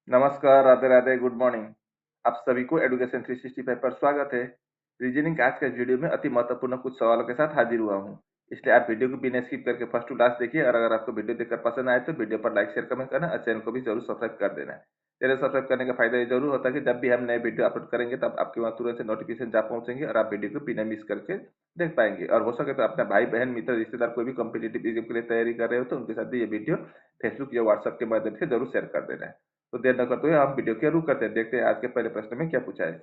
नमस्कार, Radhe Radhe, good morning. आप सभी को एडुकेशन 365 पर स्वागत है। रीजनिंग के आज के इस वीडियो में अति महत्वपूर्ण कुछ सवालों के साथ हाजिर हुआ हूँ। इसलिए आप वीडियो को बिना स्किप करके फर्स्ट टू लास्ट देखिए और अगर आपको वीडियो देखकर पसंद आए तो वीडियो पर लाइक शेयर कमेंट करना और चैनल को भी जरूर सब्सक्राइब कर देना। चैनल सब्सक्राइब करने का फायदा ये जरूर होता है कि जब भी हम नए वीडियो अपलोड करेंगे तब आपके वहाँ तुरंत से नोटिफिकेशन जा पहुंचेंगे और आप वीडियो को बिना मिस करके देख पाएंगे। और हो सके तो अपने भाई बहन मित्र रिश्तेदार कोई भी कॉम्पिटेटिव एग्जाम के लिए तैयारी कर रहे हो तो उनके साथ भी ये वीडियो फेसबुक या व्हाट्सएप के माध्यम से जरूर शेयर कर देना है। तो देर न करते हुए हम वीडियो के शुरू करते हैं। देखते हैं आज के पहले प्रश्न में क्या पूछा है।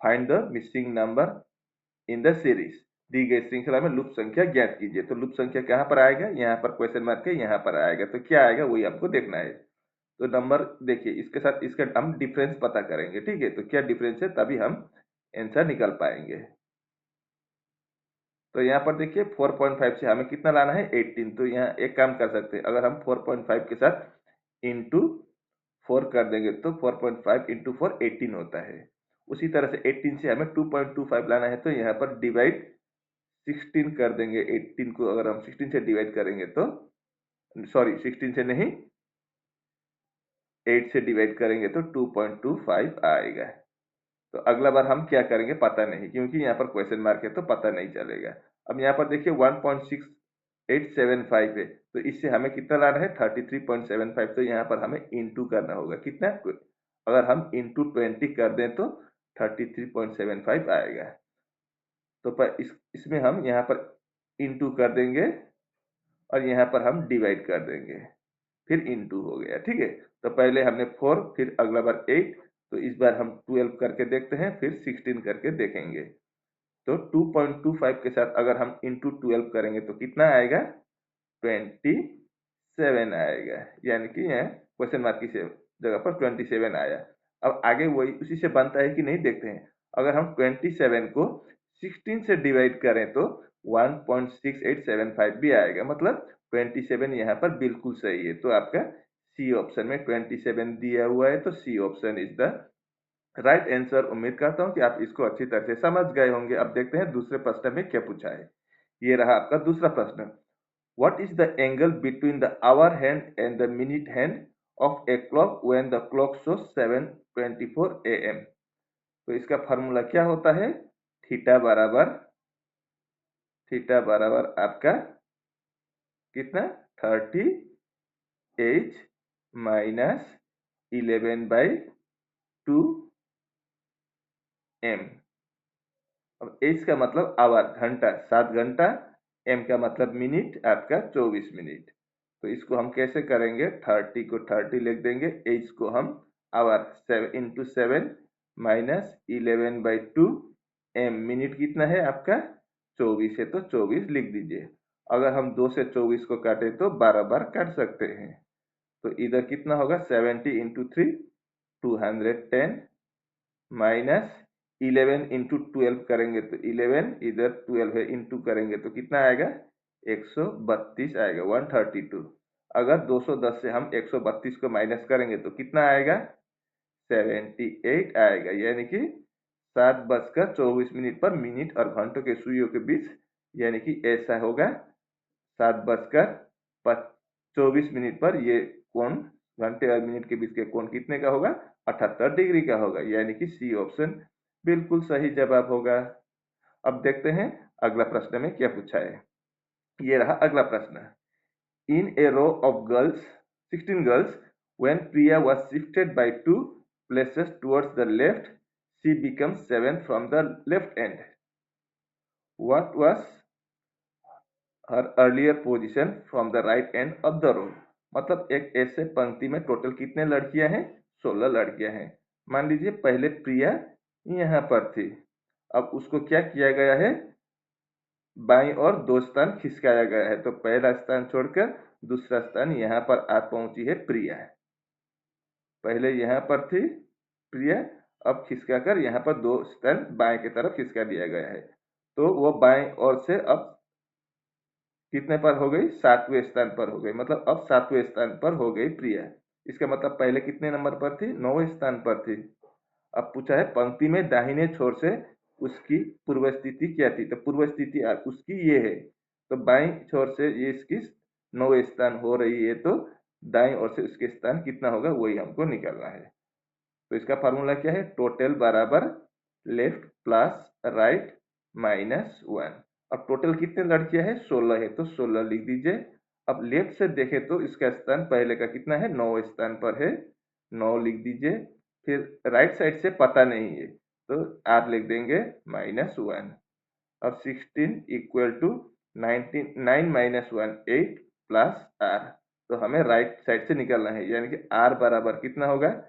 Find the missing number in the series. दी गई श्रृंखला में लूप संख्या ज्ञात कीजिए। तो लूप संख्या कहाँ पर आएगा, यहाँ पर क्वेश्चन मार्क है, यहाँ पर आएगा। तो क्या आएगा वही आपको देखना है। तो नंबर देखिए, इसके साथ इसका हम डिफरेंस पता करेंगे, ठीक है। तो क्या डिफरेंस है तभी हम आंसर निकाल पाएंगे। तो यहाँ पर देखिए 4.5 से हमें कितना लाना है 18। तो यहाँ एक काम कर सकते हैं, अगर हम 4.5 के साथ इंटू 4 कर देंगे तो 4.5 इंटू 4 18 होता है। उसी तरह से 18 से हमें 2.25 लाना है तो यहाँ पर डिवाइड 16 कर देंगे। 18 को अगर हम 16 से डिवाइड करेंगे तो सॉरी 16 से नहीं 8 से डिवाइड करेंगे तो 2.25 आएगा। तो अगला बार हम क्या करेंगे पता नहीं, क्योंकि यहाँ पर क्वेश्चन मार्क है तो पता नहीं चलेगा। अब यहाँ पर देखिए 1.6875 है तो इससे हमें कितना लाना है 33.75। तो यहाँ पर हमें इंटू करना होगा कितना, अगर हम इंटू 20 कर दें तो 33.75 आएगा। तो इसमें हम यहाँ पर इंटू कर देंगे और यहाँ पर हम डिवाइड कर देंगे, फिर इंटू हो गया, ठीक है। तो पहले हमने 4, फिर अगला बार 8। तो इस बार हम 12 करके देखते हैं, फिर 16 करके देखेंगे। तो 2.25 के साथ अगर हम इंटू 12 करेंगे तो कितना आएगा 27 आएगा। यानी कि यहाँ क्वेश्चन मार्क की जगह पर 27 आया। अब आगे वही उसी से बनता है कि नहीं देखते हैं। अगर हम 27 को 16 से डिवाइड करें तो 1.6875 भी आएगा, मतलब 27 यहाँ पर बिल्कुल सही है। तो आपका सी ऑप्शन में 27 दिया हुआ है, तो C option is the right answer. उम्मीद करता हूँ कि आप इसको अच्छी तरह से समझ गए होंगे। अब देखते हैं दूसरे प्रश्न में क्या पूछा है। ये रहा आपका दूसरा प्रश्न। What is the angle between the hour hand and the minute hand of a clock when the clock shows 7:24 AM? तो इसका फार्मूला क्या होता है, थीटा बराबर आपका कितना 30h माइनस 11/2m। अब एच का मतलब आवर घंटा 7 घंटा, एम का मतलब मिनट आपका 24 मिनट। तो इसको हम कैसे करेंगे, 30 को 30 लिख देंगे, एच को हम hour 7 into 7 minus 11/2 M. Minute कितना है आपका 24 है तो 24 लिख दीजिए। अगर हम 2 से 24 को काटे तो 12 बार काट सकते हैं। तो इधर कितना होगा 70 इंटू 3 210 माइनस 11 इंटू 12 करेंगे तो 11, इधर 12 है इंटू करेंगे तो कितना आएगा 132 आएगा 132। अगर 210 से हम 132 को माइनस करेंगे तो कितना आएगा 78 आएगा। यानी कि 7:24 पर मिनट और घंटों के सुइयों के बीच, यानी कि ऐसा होगा 7:24 पर ये कोण घंटे और मिनट के बीच के कोण कितने का होगा 78 डिग्री का होगा। यानी कि सी ऑप्शन बिल्कुल सही जवाब होगा। अब देखते हैं अगला प्रश्न में क्या पूछा है। ये रहा अगला प्रश्न। In a row of girls 16 girls when Priya was shifted by 2 places towards the left, she becomes 7 from the left end. What was her earlier position from the right end of the row? मतलब एक ऐसे पंक्ति में total कितने लड़कियां हैं 16 लड़कियां हैं। मान लीजिए पहले प्रिया यहाँ पर थी, अब उसको क्या किया गया है बाईं ओर 2 स्थान खिसकाया गया है। तो पहला स्थान छोड़कर दूसरा स्थान यहाँ पर आ पहुंची है प्रिया। पहले यहाँ पर थी प्रिया, अब खिसकाकर यहाँ पर 2 स्थान बाएं की तरफ खिसका दिया गया है। तो वो बाएं ओर से अब कितने पर हो गई 7वें स्थान पर हो गई, मतलब अब 7वें स्थान पर हो गई प्रिया। इसका मतलब पहले कितने नंबर पर थी 9वें स्थान पर थी। अब पूछा है पंक्ति में दाहिने छोर से उसकी पूर्व स्थिति क्या थी। तो पूर्व स्थिति उसकी ये है, तो बाईं छोर से ये इसकी 9वें स्थान हो रही है। तो दाईं ओर से उसके स्थान कितना होगा वही हमको निकालना है। तो इसका फार्मूला क्या है, टोटल बराबर लेफ्ट प्लस राइट माइनस 1। अब टोटल कितने लड़कियां है, 16 है, तो 16 लिख दीजिए। अब लेफ्ट से देखें तो इसका स्थान पहले का कितना है, 9 स्थान पर है, 9 लिख दीजिए। फिर राइट साइड से पता नहीं है तो आप लिख देंगे -1। अब 16 equal to 19 9 minus 1 8 plus R. तो हमें राइट साइड से निकालना है, यानी कि आर बराबर कितना होगा,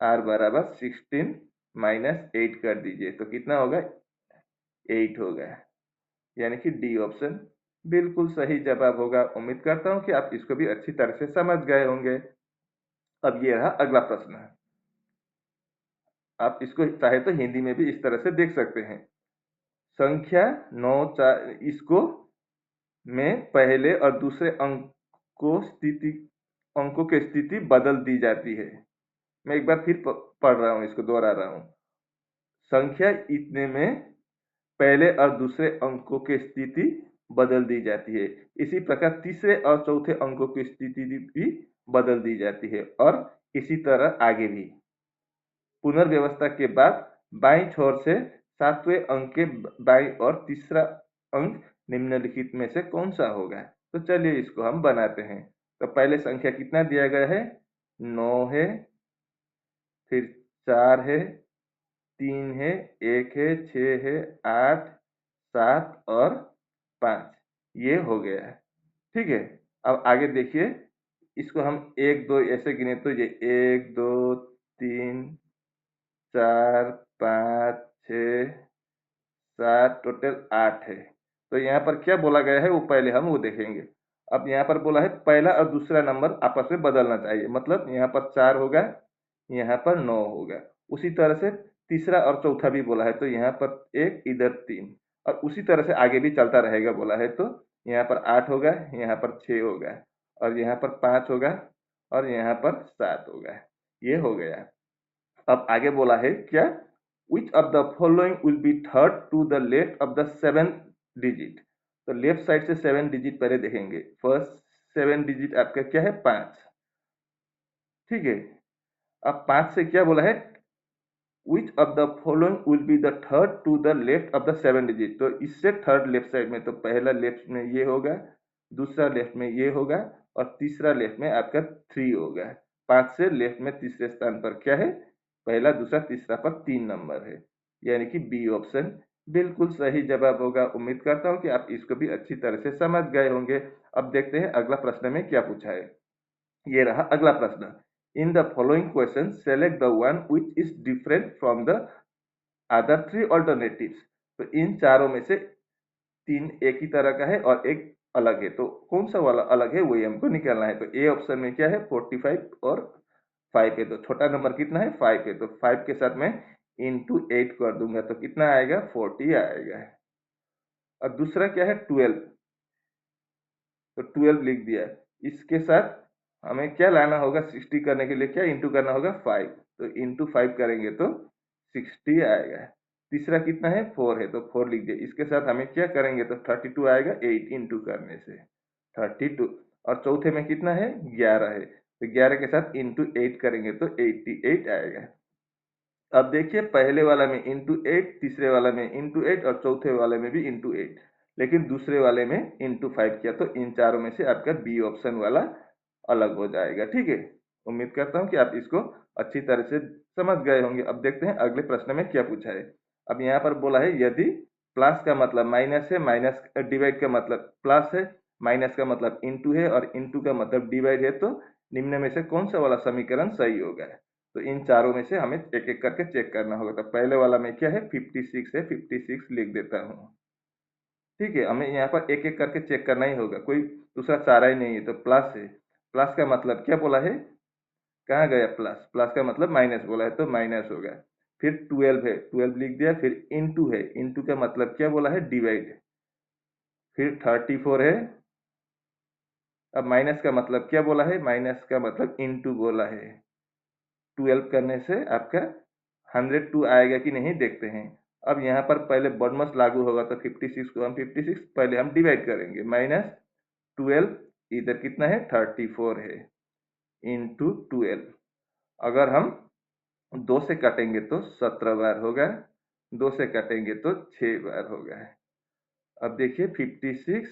आर बराबर 16 माइनस 8 कर दीजिए तो कितना होगा, 8 होगा। यानी कि डी ऑप्शन बिल्कुल सही जवाब होगा। उम्मीद करता हूं कि आप इसको भी अच्छी तरह से समझ गए होंगे। अब ये रहा अगला प्रश्न। आप इसको चाहे तो हिंदी में भी इस तरह से देख सकते हैं। संख्या 9 4 इसको में पहले और दूसरे अंकों की स्थिति बदल दी जाती है। मैं एक बार फिर पढ़ रहा हूं, इसको दोहरा रहा हूं। संख्या इतने में पहले और दूसरे अंकों की स्थिति बदल दी जाती है। इसी प्रकार तीसरे और चौथे अंकों की स्थिति भी बदल दी जाती है और इसी तरह आगे भी। पुनर्व्यवस्था के बाद बाईं छोर से सातवें अंक के बाईं और तीसरा अंक निम्नलिखित में से कौन सा होगा। तो चलिए इसको हम बनाते हैं। तो पहले संख्या कितना दिया गया है, 9 है, फिर 4 है, 3 है, 1 है, 6 है, 8 7 और 5, ये हो गया है। ठीक है, अब आगे देखिए, इसको हम 1 2 ऐसे गिने तो ये 1 2 3 4 5 6 7 टोटल 8 है। तो यहाँ पर क्या बोला गया है वो पहले हम वो देखेंगे। अब यहाँ पर बोला है पहला और दूसरा नंबर आपस में बदलना चाहिए, मतलब यहाँ पर 4 होगा, यहाँ पर 9 होगा। उसी तरह से तीसरा और चौथा भी बोला है, तो यहाँ पर 1 इधर 3, और उसी तरह से आगे भी चलता रहेगा बोला है। तो यहाँ पर 8 होगा, यहाँ पर 6 होगा, और यहाँ पर 5 होगा, और यहाँ पर 7 होगा। ये हो गया। अब आगे बोला है क्या, which of the following will be third to the left of the 7th digit। तो लेफ्ट साइड से 7 डिजिट पहले देखेंगे। फर्स्ट 7 डिजिट आपका क्या है, 5। ठीक है, अब 5 से क्या बोला है, which of the following will be the third to the left of the 7 digit। तो इससे थर्ड लेफ्ट साइड में, तो पहला लेफ्ट में ये होगा, दूसरा लेफ्ट में ये होगा, और तीसरा लेफ्ट में आपका 3 होगा। 5 से लेफ्ट में तीसरे स्थान पर क्या है, पहला दूसरा तीसरा पर 3 नंबर है, यानी कि बी ऑप्शन बिल्कुल सही जवाब होगा। उम्मीद करता हूं कि आप इसको भी अच्छी तरह से समझ गए होंगे। अब देखते हैं अगला प्रश्न में क्या पूछा है। ये रहा अगला प्रश्न। In the following question select the one which is different from the other 3 alternatives. तो इन चारों में से 3 एक ही तरह का है और एक अलग है, तो कौन सा वाला अलग है वही हमको निकालना है। तो ए ऑप्शन में क्या है, 45 और 5 है, तो छोटा नंबर कितना है, 5 है, तो 5 के साथ में इंटू 8 कर दूंगा तो कितना आएगा, 40 आएगा। और दूसरा क्या है, 12, तो 12 लिख दिया। इसके साथ हमें क्या लाना होगा, 60 करने के लिए क्या इंटू करना होगा, 5, तो इंटू 5 करेंगे तो 60 आएगा। तीसरा कितना है, 4 है, तो 4 लिख दिया। इसके साथ हमें क्या करेंगे तो 32 आएगा, 8 इंटू करने से 32। और चौथे में कितना है, 11 है, तो 11 के साथ इंटू 8 करेंगे तो 88 आएगा। अब देखिए पहले वाला में इंटू 8, तीसरे वाला में इंटू 8, और चौथे वाले में भी इंटू 8, लेकिन दूसरे वाले में इंटू 5 किया, तो इन चारों में से आपका बी ऑप्शन वाला अलग हो जाएगा। ठीक है, उम्मीद करता हूं कि आप इसको अच्छी तरह से समझ गए होंगे। अब देखते हैं अगले प्रश्न में क्या पूछा है। अब यहाँ पर बोला है यदि प्लस का मतलब माइनस है, माइनस डिवाइड का मतलब प्लस है, माइनस का मतलब इंटू है, और इंटू का मतलब डिवाइड है, तो निम्न में से कौन सा वाला समीकरण सही होगा। तो इन चारों में से हमें एक एक करके चेक करना होगा। तो पहले वाला में क्या है, 56 है, 56 लिख देता हूँ। ठीक है, हमें यहाँ पर एक एक करके चेक करना ही होगा, कोई दूसरा चारा ही नहीं है। तो प्लस है, प्लस का मतलब क्या बोला है, कहाँ गया प्लस, प्लस का मतलब माइनस बोला है, तो माइनस होगा। फिर 12 है, 12 लिख दिया। फिर इंटू है, इंटू का मतलब क्या बोला है, डिवाइड। फिर 34 है, अब माइनस का मतलब क्या बोला है, माइनस का मतलब इंटू बोला है। 12 करने से आपका 102 आएगा कि नहीं देखते हैं। अब यहाँ पर पहले बॉडमस लागू होगा, तो 56 को हम 56 पहले हम डिवाइड करेंगे, माइनस 12 इधर कितना है, 34 है। इंटू 12। अगर हम 2 से काटेंगे तो 17 बार होगा, 2 से काटेंगे तो 6 बार होगा। अब देखिए 56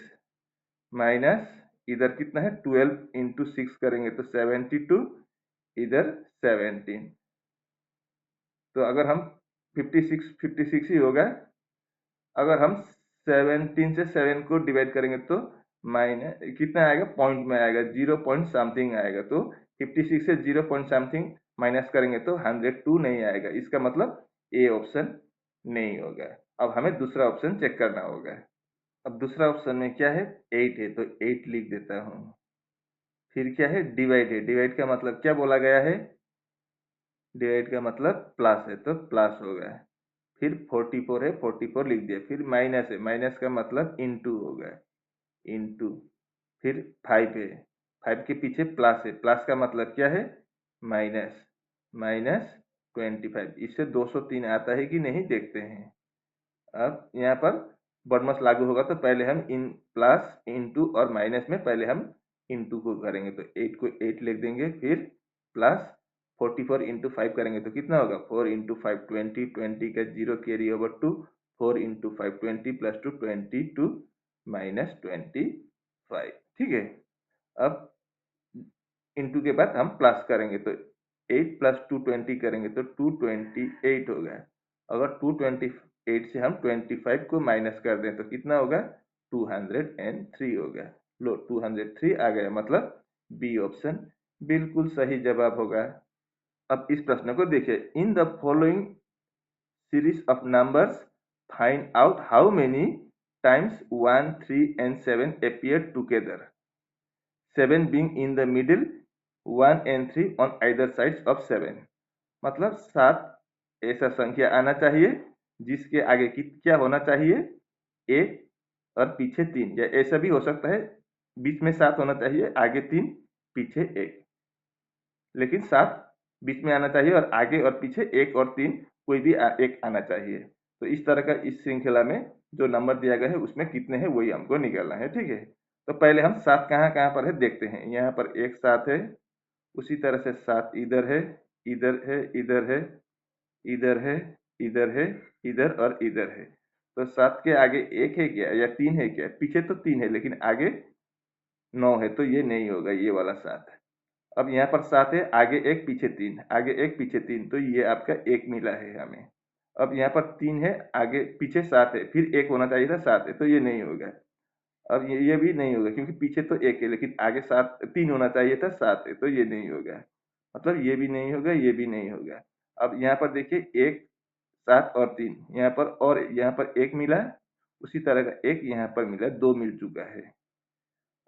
माइनस इधर कितना है 12 इंटू 6 करेंगे तो 72, इधर 17। तो अगर हम 56 ही होगा। अगर हम 17 से 7 को डिवाइड करेंगे तो माइनस कितना आएगा, पॉइंट में आएगा, 0 पॉइंट समथिंग आएगा। तो 56 से 0 पॉइंट समथिंग माइनस करेंगे तो 102 नहीं आएगा। इसका मतलब ए ऑप्शन नहीं होगा। अब हमें दूसरा ऑप्शन चेक करना होगा। अब दूसरा ऑप्शन में क्या है, 8 है तो 8 लिख देता हूँ। फिर क्या है, डिवाइड है, डिवाइड का मतलब क्या बोला गया है, डिवाइड का मतलब प्लस है तो प्लस होगा। फिर 44 है, 44 लिख दिया। फिर माइनस है, माइनस का मतलब इंटू होगा, इंटू। फिर 5 है, 5 के पीछे प्लस है, प्लस का मतलब क्या है, माइनस, माइनस 25। इससे 203 आता है कि नहीं देखते हैं। अब यहाँ पर बॉडमास लागू होगा तो पहले हम इन प्लस इंटू और माइनस में पहले हम इंटू को करेंगे तो 8 को 8 लिख देंगे। फिर प्लस 44 इंटू 5 करेंगे तो कितना होगा, 4 इंटू 5 20, 20 का 0 carry over to 4 into 5 20 plus 2 22 minus 25। ठीक है। अब इंटू के बाद हम प्लस करेंगे तो 8 प्लस 220 करेंगे तो 228 होगा। अगर 228 से हम 25 को माइनस कर दें तो कितना होगा, 203 होगा। लो 203 आ गया, मतलब बी ऑप्शन बिल्कुल सही जवाब होगा। अब इस प्रश्न को देखिए, in the following series of numbers find out how many times 1, 3 and 7 appear together, 7 being in the middle, 1 and 3 on either sides of 7। मतलब 7 ऐसा संख्या आना चाहिए जिसके आगे क्या होना चाहिए, 1 और पीछे 3, या ऐसा भी हो सकता है बीच में 7 होना चाहिए, आगे 3 पीछे 1, लेकिन 7 बीच में आना चाहिए और आगे और पीछे 1 और 3 कोई भी एक आना चाहिए। तो इस तरह का इस श्रृंखला में जो नंबर दिया गया है उसमें कितने हैं वही हमको निकालना है। ठीक है, तो पहले हम 7 कहाँ कहाँ पर है देखते हैं। यहाँ पर एक 7 है, उसी तरह से 7 इधर है, इधर है, इधर है, इधर है, इधर है, इधर और इधर है। तो 7 के आगे 1 है क्या, या 3 है क्या, पीछे तो 3 है लेकिन आगे 9 है, तो ये नहीं होगा, ये वाला 7 है। अब यहाँ पर 7 है, आगे 1 पीछे 3, आगे 1 पीछे 3, तो ये आपका 1 मिला है हमें। अब यहाँ पर 3 है, आगे पीछे 7 है, फिर 1 होना चाहिए था, 7 है, तो ये नहीं होगा। अब ये भी नहीं होगा क्योंकि पीछे तो 1 है लेकिन आगे 7 3 होना चाहिए था, 7 है, तो ये नहीं होगा। मतलब ये भी नहीं होगा, ये भी नहीं होगा। अब यहाँ पर देखिए 1 7 और 3 यहाँ पर, और यहाँ पर 1 मिला, उसी तरह का 1 यहाँ पर मिला, 2 मिल चुका है।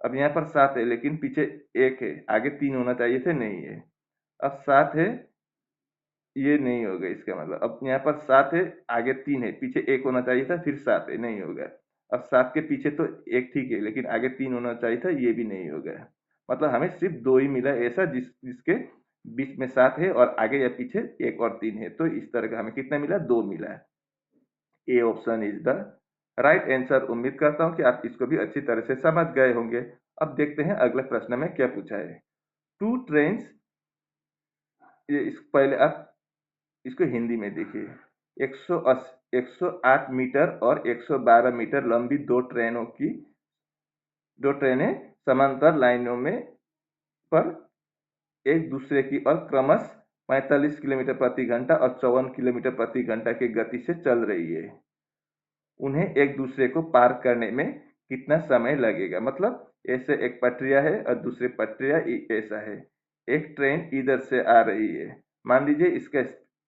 अब यहाँ पर 7 है लेकिन पीछे 1 है, आगे 3 होना चाहिए थे, नहीं है। अब 7 है, ये नहीं होगा इसका मतलब। अब यहाँ पर 7 है, आगे 3 है, पीछे 1 होना चाहिए था, फिर 7 है, नहीं होगा। अब 7 के पीछे तो 1 ठीक है लेकिन आगे 3 होना चाहिए था, ये भी नहीं होगा। मतलब हमें सिर्फ 2 ही मिला ऐसा जिसके बीच में 7 है और आगे या पीछे 1 और 3 है। तो इस तरह का हमें कितना मिला, 2 मिला। A option is the right answer. उम्मीद करता हूँ कि आप इसको भी अच्छी तरह से समझ गए होंगे। अब देखते हैं अगले प्रश्न में क्या पूछा है। टू ट्रेन्स, ये पहले आप इसको हिंदी में देखिए। 108 मीटर और 112 मीटर लंबी दो ट्रेनें समांतर लाइनों में पर एक दूसरे की ओर क्रमश 45 किलोमीटर प्रति घंटा और 54 किलोमीटर प्रति घंटा की गति से चल रही है। उन्हें एक दूसरे को पार करने में कितना समय लगेगा। मतलब ऐसे एक पटरिया है और दूसरी पटरिया ऐसा है। एक ट्रेन इधर से आ रही है, मान लीजिए इसका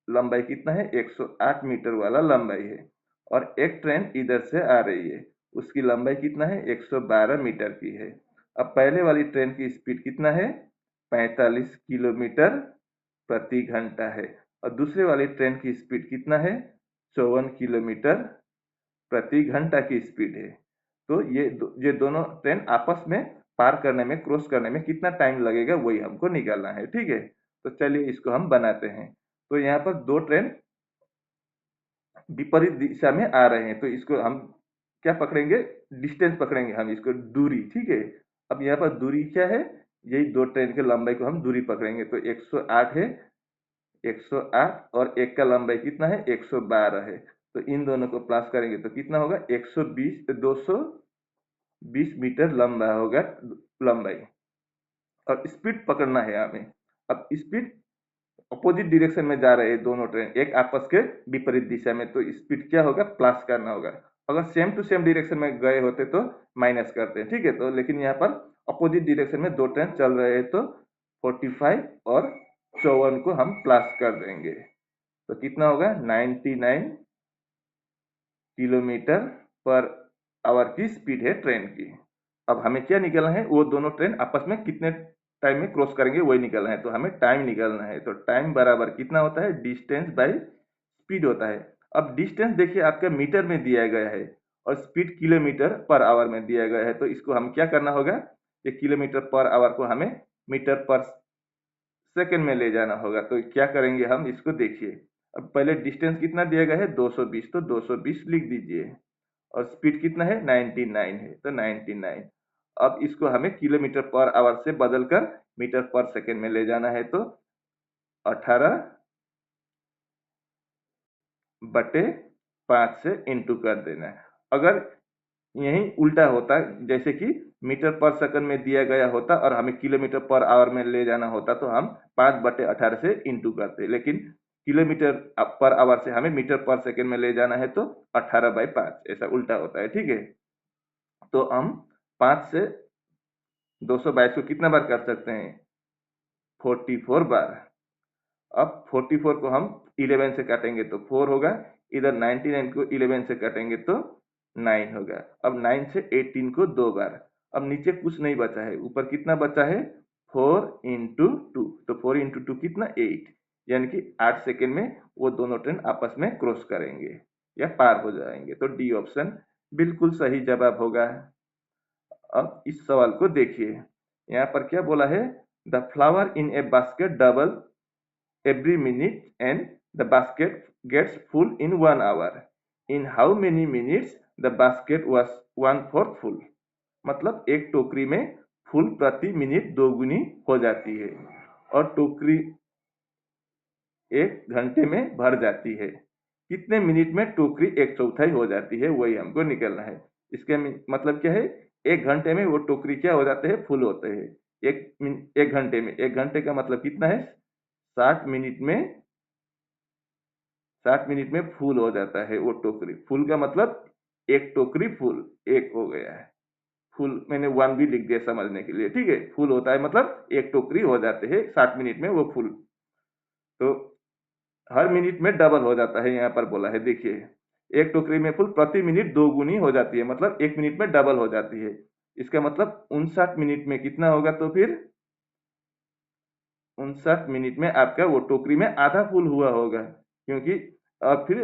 लंबाई कितना है, 108 मीटर वाला लंबाई है, और एक ट्रेन इधर से आ रही है, उसकी लंबाई कितना है, 112 मीटर की है। अब पहले वाली ट्रेन की स्पीड कितना है, 45 किलोमीटर प्रति घंटा है, और दूसरे वाली ट्रेन की स्पीड कितना है, 54 किलोमीटर प्रति घंटा की स्पीड है। तो ये दोनों ट्रेन आपस में पार करने में, क्रॉस करने में कितना टाइम लगेगा वही हमको निकालना है। ठीक है, तो चलिए इसको हम बनाते हैं। तो यहाँ पर दो ट्रेन विपरीत दिशा में आ रहे हैं, तो इसको हम क्या पकड़ेंगे, डिस्टेंस पकड़ेंगे हम इसको, दूरी। ठीक है, अब यहाँ पर दूरी क्या है, यही दो ट्रेन के लंबाई को हम दूरी पकड़ेंगे। तो 108 है, 108 और एक का लंबाई कितना है 112 है। तो इन दोनों को प्लस करेंगे तो कितना होगा 120, 220 मीटर लंबा होगा लंबाई। और स्पीड पकड़ना है हमें। अब स्पीड अपोजिट डायरेक्शन में जा रहे हैं दोनों ट्रेन, एक आपस के विपरीत दिशा में, तो स्पीड क्या होगा प्लस करना होगा। अगर सेम टू सेम डायरेक्शन में गए होते तो माइनस करते हैं, ठीक है। तो लेकिन यहाँ पर अपोजिट डायरेक्शन में दो ट्रेन चल रहे हैं, तो 45 और 54 को हम प्लस कर देंगे। तो कितना होगा 99 किलोमीटर पर आवर की स्पीड है ट्रेन की। अब हमें क्या निकालना है, वो दोनों ट्रेन आपस में कितने टाइम में क्रॉस करेंगे वही निकालना है। तो हमें टाइम निकालना है। तो टाइम बराबर कितना होता है डिस्टेंस बाय स्पीड होता है। अब डिस्टेंस देखिए आपका मीटर में दिया गया है और स्पीड किलोमीटर पर आवर में दिया गया है। तो इसको हम क्या करना होगा, ये किलोमीटर पर आवर को हमें मीटर पर सेकंड में ले जाना होगा। तो क्या करेंगे हम, इसको देखिए। अब पहले डिस्टेंस कितना दिया गया है 220, तो 220 लिख दीजिए। और स्पीड कितना है 99 है, तो 99। अब इसको हमें किलोमीटर पर आवर से बदलकर मीटर पर सेकंड में ले जाना है। तो 18/5 से इंटू कर देना है। अगर यही उल्टा होता, जैसे कि मीटर पर सेकंड में दिया गया होता और हमें किलोमीटर पर आवर में ले जाना होता, तो हम 5/18 से इंटू करते। लेकिन किलोमीटर पर आवर से हमें मीटर पर सेकंड में ले जाना है, तो 18/5 ऐसा उल्टा होता है, ठीक है। तो हम 5 से 222 को कितना बार कर सकते हैं 44 बार। अब 44 को हम 11 से काटेंगे तो 4 होगा, इधर 99 को 11 से काटेंगे तो 9 होगा। अब 9 से 18 को 2 बार। अब नीचे कुछ नहीं बचा है, ऊपर कितना बचा है 4 इंटू 2। तो 4 इंटू 2 कितना 8, यानी कि 8 सेकेंड में वो दोनों ट्रेन आपस में क्रॉस करेंगे या पार हो जाएंगे। तो डी ऑप्शन बिल्कुल सही जवाब होगा। अब इस सवाल को देखिए, यहाँ पर क्या बोला है, the flower in A basket double every minute and the basket gets full in 1 hour. In how many minutes the basket was 1/4 full? मतलब एक टोकरी में फूल प्रति मिनट 2 गुनी हो जाती है और टोकरी 1 घंटे में भर जाती है। कितने मिनट में टोकरी 1/4 हो जाती है, वही हमको निकलना है। इसके मतलब क्या है, 1 घंटे में वो टोकरी क्या हो जाते हैं फुल होते हैं। एक घंटे में, 1 घंटे का मतलब कितना है 60 मिनट में, 60 मिनट में फुल हो जाता है वो टोकरी। फुल का मतलब एक टोकरी फुल, एक हो गया है फुल, मैंने 1 भी लिख दिया समझने के लिए, ठीक है। फुल होता है मतलब एक टोकरी हो जाते हैं 60 मिनट में वो फुल। तो हर मिनट में डबल हो जाता है, यहाँ पर बोला है देखिए, एक टोकरी में फुल प्रति मिनट 2 गुनी हो जाती है, मतलब 1 मिनट में डबल हो जाती है। इसका मतलब 59 मिनट में कितना होगा, तो फिर 59 मिनट में आपका वो टोकरी में आधा फुल हुआ होगा, क्योंकि फिर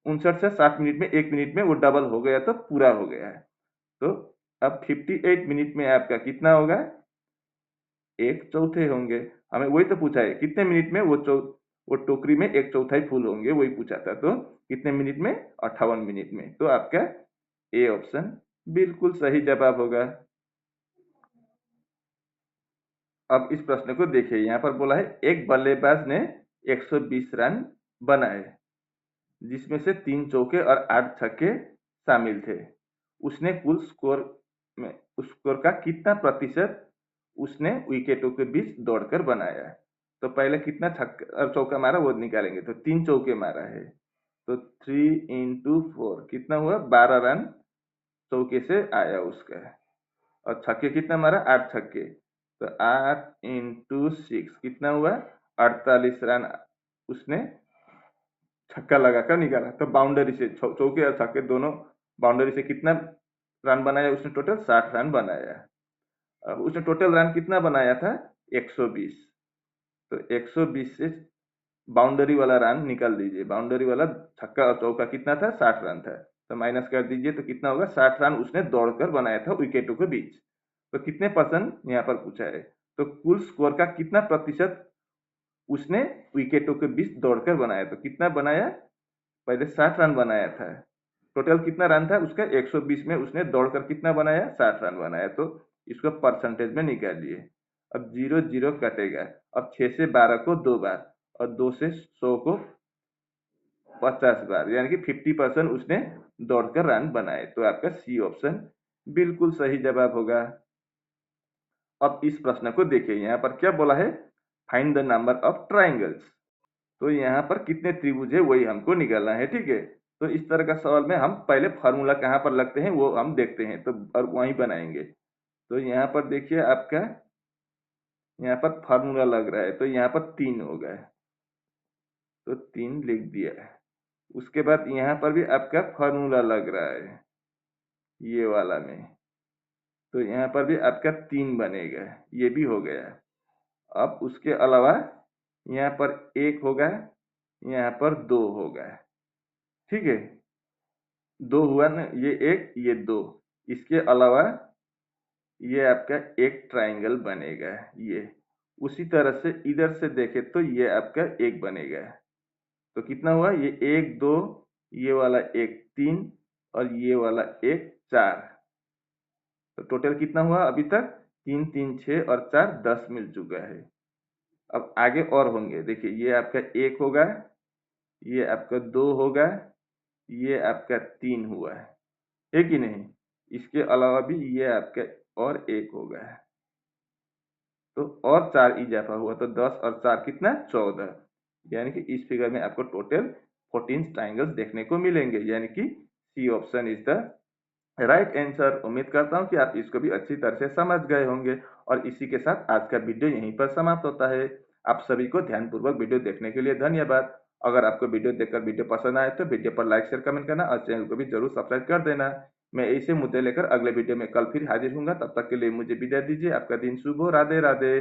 59 से 60 मिनट में 1 मिनट में वो डबल हो गया तो पूरा हो गया है। तो अब 58 मिनट में आपका कितना होगा 1/4 होंगे। हमें वही तो पूछा है कितने मिनट में वो टोकरी में 1/4 फुल होंगे, वही पूछा था। तो कितने मिनट में 58 मिनट में। तो आपका ए ऑप्शन बिल्कुल सही जवाब होगा। अब इस प्रश्न को देखिए, यहाँ पर बोला है एक बल्लेबाज ने 120 रन बनाए, जिसमें से 3 चौके और 8 छक्के शामिल थे। उसने कुल स्कोर का कितना प्रतिशत उसने विकेटों के बीच दौड़कर बनाया। तो पहले कितना छक्का और चौका मारा वो निकालेंगे। तो 3 चौके मारा है, तो 3 इंटू 4 कितना हुआ 12 रन चौके से आया उसका। और छक्के कितना मारा 8 छक्के, तो 8 इंटू 6 कितना हुआ 48 रन उसने छक्का लगाकर निकाला। तो बाउंड्री से चौके और छक्के दोनों बाउंड्री से कितना रन बनाया उसने, टोटल 60 रन बनाया। अब उसने टोटल रन कितना बनाया था 120, तो 120 से बाउंड्री वाला रन निकाल दीजिए। बाउंड्री वाला छक्का और चौका कितना था 60 रन था, तो माइनस कर दीजिए। तो कितना होगा 60 रन उसने दौड़कर बनाया था विकेटों के बीच। तो कितने परसेंट यहाँ पर पूछा है, तो कुल स्कोर का कितना प्रतिशत उसने विकेटों के बीच दौड़कर बनाया। तो कितना बनाया, पहले 60 रन बनाया था, टोटल कितना रन था उसका 120 में उसने दौड़कर कितना बनाया 60 रन बनाया। तो इसको परसेंटेज में निकालिए। अब 0 0 कटेगा। अब 6 से 12 को 2 बार और 2 से 100 को 50 बार, यानी कि 50% उसने दौड़कर रन बनाए। तो आपका सी ऑप्शन बिल्कुल सही जवाब होगा। अब इस प्रश्न को देखिए, यहाँ पर क्या बोला है, find the number of triangles. तो यहाँ पर कितने त्रिभुज है वही हमको निकालना है, ठीक है। तो इस तरह का सवाल में हम पहले फार्मूला कहाँ पर लगते हैं वो हम देखते हैं, तो और वहीं बनाएंगे। तो यहाँ पर देखिए आपका यहाँ पर फार्मूला लग रहा है, तो यहाँ पर 3 होगा, तो 3 लिख दिया है। उसके बाद यहाँ पर भी आपका फार्मूला लग रहा है ये वाला में, तो यहाँ पर भी आपका 3 बनेगा, ये भी हो गया। अब उसके अलावा यहाँ पर 1 होगा, यहाँ पर 2 होगा, ठीक है। 2 हुआ ना, ये 1 ये 2। इसके अलावा ये आपका एक ट्राइंगल बनेगा ये। उसी तरह से इधर से देखे तो ये आपका 1 बनेगा। तो कितना हुआ, ये 1 2, ये वाला 1 3 और ये वाला 1 4। तो टोटल कितना हुआ अभी तक, 3 3 6 और 4 10 मिल चुका है। अब आगे और होंगे, देखिए ये आपका 1 होगा, ये आपका 2 होगा, ये आपका 3 हुआ है कि नहीं। इसके अलावा भी ये आपका और 1 होगा, तो और 4 इजाफा हुआ, तो 10 और 4 कितना 14। यानी कि इस फिगर में आपको टोटल 14 ट्राइंगल्स देखने को मिलेंगे, यानी कि C option is the right answer. उम्मीद करता हूँ कि आप इसको भी अच्छी तरह से समझ गए होंगे। और इसी के साथ आज का वीडियो यहीं पर समाप्त होता है। आप सभी को ध्यानपूर्वक वीडियो देखने के लिए धन्यवाद। अगर आपको वीडियो देखकर वीडियो पसंद आए तो वीडियो पर लाइक शेयर कमेंट करना और चैनल को भी जरूर सब्सक्राइब कर देना। मैं ऐसे मुद्दे लेकर अगले वीडियो में कल फिर हाजिर हूँ, तब तक के लिए मुझे विदाई दीजिए। आपका दिन शुभ हो। राधे राधे।